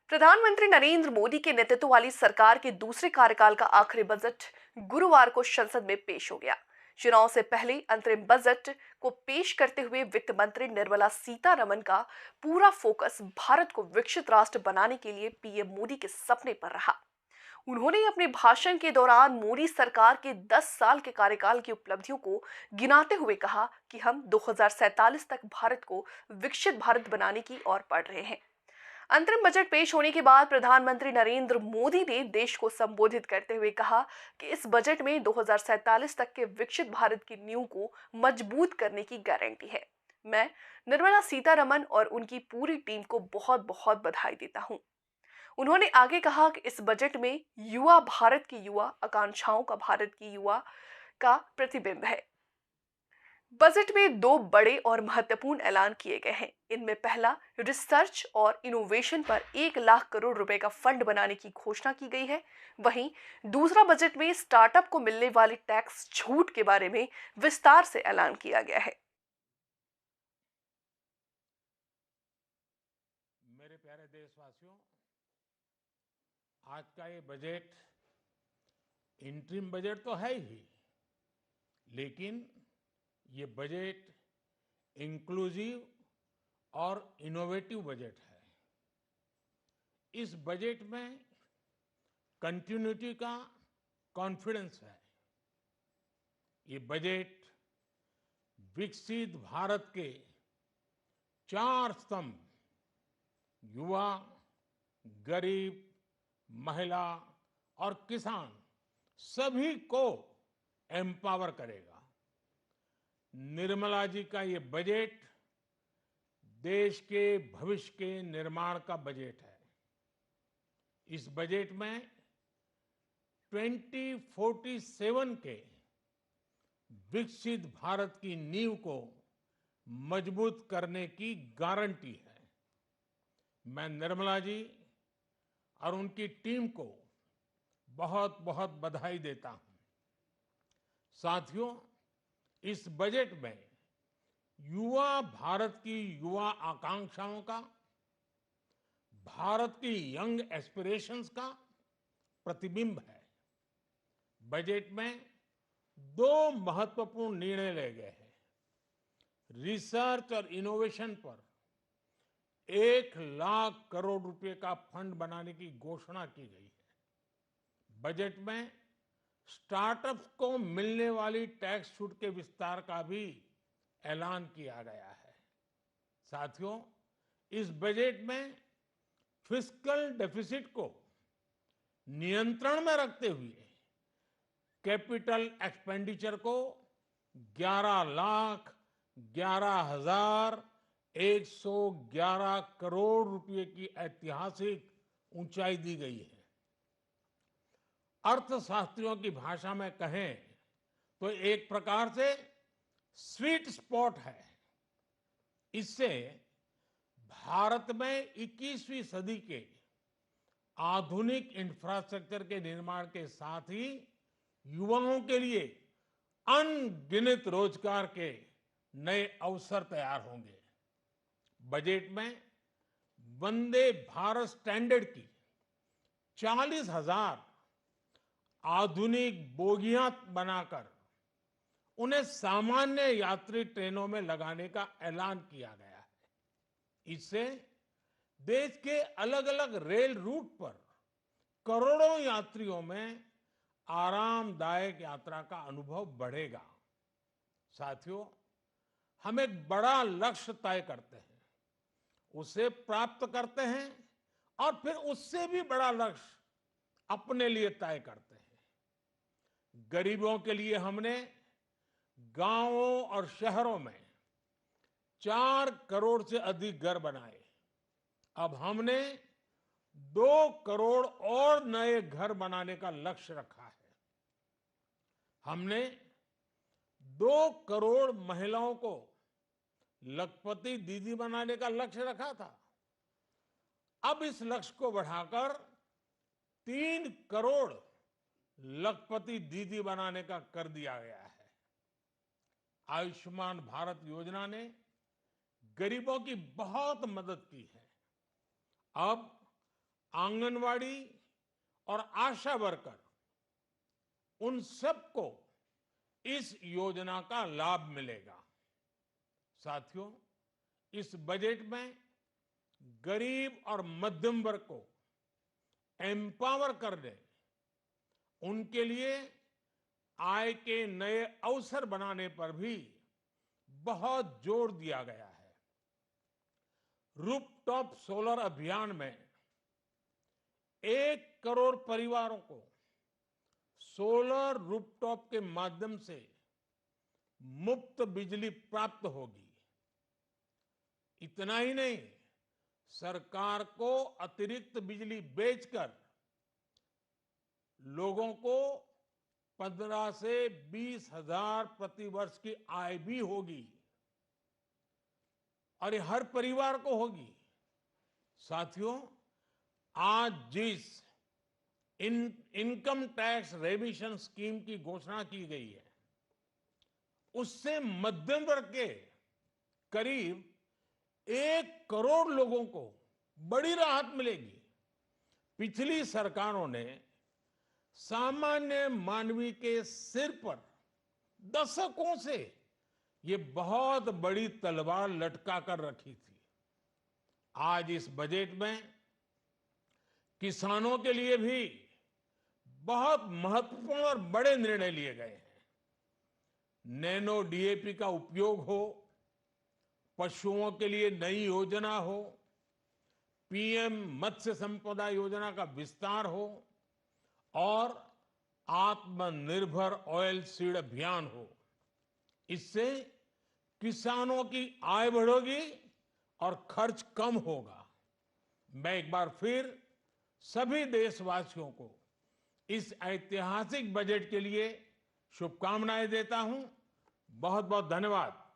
प्रधानमंत्री नरेंद्र मोदी के नेतृत्व वाली सरकार के दूसरे कार्यकाल का आखिरी बजट गुरुवार को संसद में पेश हो गया। चुनाव से पहले अंतरिम बजट को पेश करते हुए वित्त मंत्री निर्मला सीतारमण का पूरा फोकस भारत को विकसित राष्ट्र बनाने के लिए पीएम मोदी के सपने पर रहा। उन्होंने अपने भाषण के दौरान मोदी सरकार के 10 साल के कार्यकाल की उपलब्धियों को गिनाते हुए कहा कि हम 2047 तक भारत को विकसित भारत बनाने की ओर बढ़ रहे हैं। अंतरिम बजट पेश होने के बाद प्रधानमंत्री नरेंद्र मोदी ने देश को संबोधित करते हुए कहा कि इस बजट में 2047 तक के विकसित भारत की नींव को मजबूत करने की गारंटी है। मैं निर्मला सीतारमण और उनकी पूरी टीम को बहुत बहुत बधाई देता हूं। उन्होंने आगे कहा कि इस बजट में युवा भारत की युवा आकांक्षाओं का भारत की युवा का प्रतिबिंब है। बजट में दो बड़े और महत्वपूर्ण ऐलान किए गए हैं। इनमें पहला, रिसर्च और इनोवेशन पर 1 लाख करोड़ रुपए का फंड बनाने की घोषणा की गई है। वहीं दूसरा बजट में स्टार्टअप को मिलने वाली टैक्स छूट के बारे में विस्तार से ऐलान किया गया है। मेरे प्यारे देशवासियों, आज का ये बजट इंटरिम बजट तो है ही, लेकिन ये बजट इंक्लूसिव और इनोवेटिव बजट है। इस बजट में कंटिन्यूटी का कॉन्फिडेंस है। ये बजट विकसित भारत के चार स्तंभ युवा, गरीब, महिला और किसान सभी को एम्पावर करेगा। निर्मला जी का ये बजट देश के भविष्य के निर्माण का बजट है। इस बजट में 2047 के विकसित भारत की नींव को मजबूत करने की गारंटी है। मैं निर्मला जी और उनकी टीम को बहुत बहुत बधाई देता हूं। साथियों, इस बजट में युवा भारत की युवा आकांक्षाओं का, भारत की यंग एस्पिरेशंस का प्रतिबिंब है। बजट में दो महत्वपूर्ण निर्णय लिए गए हैं। रिसर्च और इनोवेशन पर 1 लाख करोड़ रुपए का फंड बनाने की घोषणा की गई है। बजट में स्टार्टअप्स को मिलने वाली टैक्स छूट के विस्तार का भी ऐलान किया गया है। साथियों, इस बजट में फिस्कल डेफिसिट को नियंत्रण में रखते हुए कैपिटल एक्सपेंडिचर को 11,11,111 करोड़ रुपए की ऐतिहासिक ऊंचाई दी गई है। अर्थशास्त्रियों की भाषा में कहें तो एक प्रकार से स्वीट स्पॉट है। इससे भारत में 21वीं सदी के आधुनिक इंफ्रास्ट्रक्चर के निर्माण के साथ ही युवाओं के लिए अनगिनत रोजगार के नए अवसर तैयार होंगे। बजट में वंदे भारत स्टैंडर्ड की 40,000 आधुनिक बोगियां बनाकर उन्हें सामान्य यात्री ट्रेनों में लगाने का ऐलान किया गया है। इससे देश के अलग अलग रेल रूट पर करोड़ों यात्रियों में आरामदायक यात्रा का अनुभव बढ़ेगा। साथियों, हम एक बड़ा लक्ष्य तय करते हैं, उसे प्राप्त करते हैं और फिर उससे भी बड़ा लक्ष्य अपने लिए तय करते हैं। गरीबों के लिए हमने गांवों और शहरों में 4 करोड़ से अधिक घर बनाए। अब हमने 2 करोड़ और नए घर बनाने का लक्ष्य रखा है। हमने 2 करोड़ महिलाओं को लखपति दीदी बनाने का लक्ष्य रखा था। अब इस लक्ष्य को बढ़ाकर 3 करोड़ लखपति दीदी बनाने का कर दिया गया है। आयुष्मान भारत योजना ने गरीबों की बहुत मदद की है। अब आंगनवाड़ी और आशा वर्कर, उन सबको इस योजना का लाभ मिलेगा। साथियों, इस बजट में गरीब और मध्यम वर्ग को एम्पावर करने, उनके लिए आय के नए अवसर बनाने पर भी बहुत जोर दिया गया है। रूफटॉप सोलर अभियान में 1 करोड़ परिवारों को सोलर रूफटॉप के माध्यम से मुफ्त बिजली प्राप्त होगी। इतना ही नहीं, सरकार को अतिरिक्त बिजली बेचकर लोगों को 15 से 20 हजार प्रति वर्ष की आय भी होगी और ये हर परिवार को होगी। साथियों, आज जिस इनकम टैक्स रेमिशन स्कीम की घोषणा की गई है, उससे मध्यम वर्ग के करीब 1 करोड़ लोगों को बड़ी राहत मिलेगी। पिछली सरकारों ने सामान्य मानवी के सिर पर दशकों से ये बहुत बड़ी तलवार लटका कर रखी थी। आज इस बजट में किसानों के लिए भी बहुत महत्वपूर्ण और बड़े निर्णय लिए गए हैं। नैनो डीएपी का उपयोग हो, पशुओं के लिए नई योजना हो, पीएम मत्स्य संपदा योजना का विस्तार हो और आत्मनिर्भर ऑयल सीड अभियान हो। इससे किसानों की आय बढ़ेगी और खर्च कम होगा। मैं एक बार फिर सभी देशवासियों को इस ऐतिहासिक बजट के लिए शुभकामनाएं देता हूं। बहुत बहुत धन्यवाद।